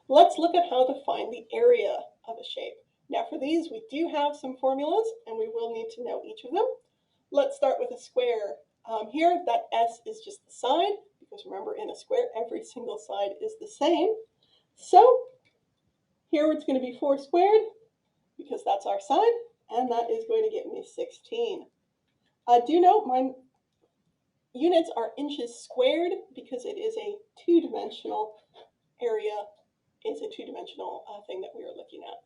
Let's look at how to find the area of a shape. Now for these, we do have some formulas and we will need to know each of them. Let's start with a square. Here, that S is just the side, because remember in a square, every single side is the same. So here it's going to be 4 squared, because that's our side, and that is going to get me 16. Do note my units are inches squared because it is a two-dimensional area, is a two-dimensional thing that we are looking at.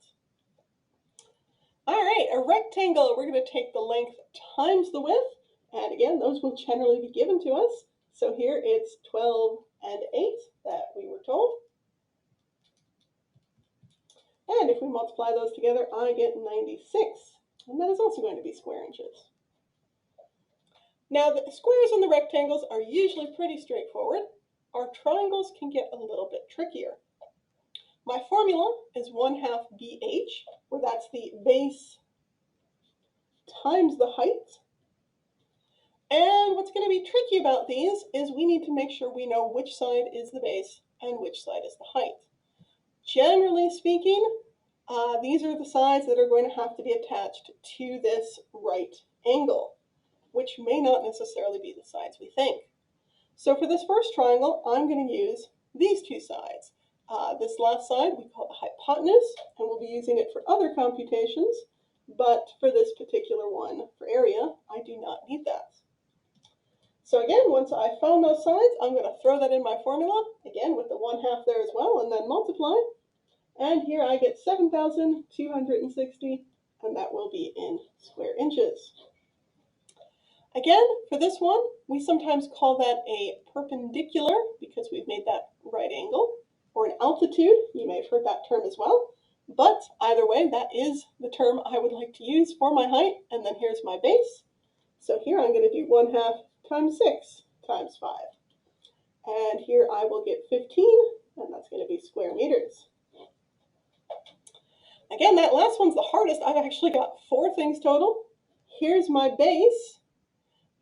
All right, a rectangle, we're going to take the length times the width, and again, those will generally be given to us. So here it's 12 and 8 that we were told. And if we multiply those together, I get 96, and that is also going to be square inches. Now, the squares and the rectangles are usually pretty straightforward. Our triangles can get a little bit trickier. My formula is 1/2 BH, where that's the base times the height. And what's going to be tricky about these is we need to make sure we know which side is the base and which side is the height. Generally speaking, these are the sides that are going to have to be attached to this right angle, which may not necessarily be the sides we think. So for this first triangle, I'm going to use these two sides. This last side we call the hypotenuse, and we'll be using it for other computations, but for this particular one, for area, I do not need that. So again, once I found those sides, I'm going to throw that in my formula, again with the 1/2 there as well, and then multiply. And here I get 7,260, and that will be in square inches. Again, for this one, we sometimes call that a perpendicular because we've made that right angle, or an altitude. You may have heard that term as well. But either way, that is the term I would like to use for my height, and then here's my base. So here I'm going to do 1/2 times 6 times 5. And here I will get 15, and that's going to be square meters. Again, that last one's the hardest. I've actually got 4 things total. Here's my base,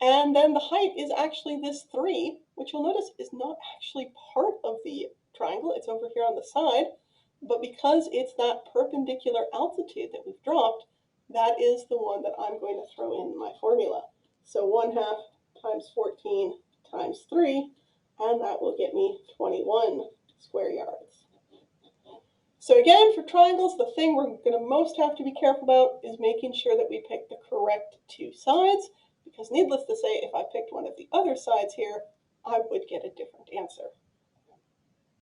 and then the height is actually this 3, which you'll notice is not actually part of the triangle. It's over here on the side, but because it's that perpendicular altitude that we've dropped, that is the one that I'm going to throw in my formula. So 1/2 times 14 times 3, and that will get me 21 square yards. So again, for triangles, the thing we're going to most have to be careful about is making sure that we pick the correct 2 sides, because needless to say, if I picked one of the other sides here, I would get a different answer.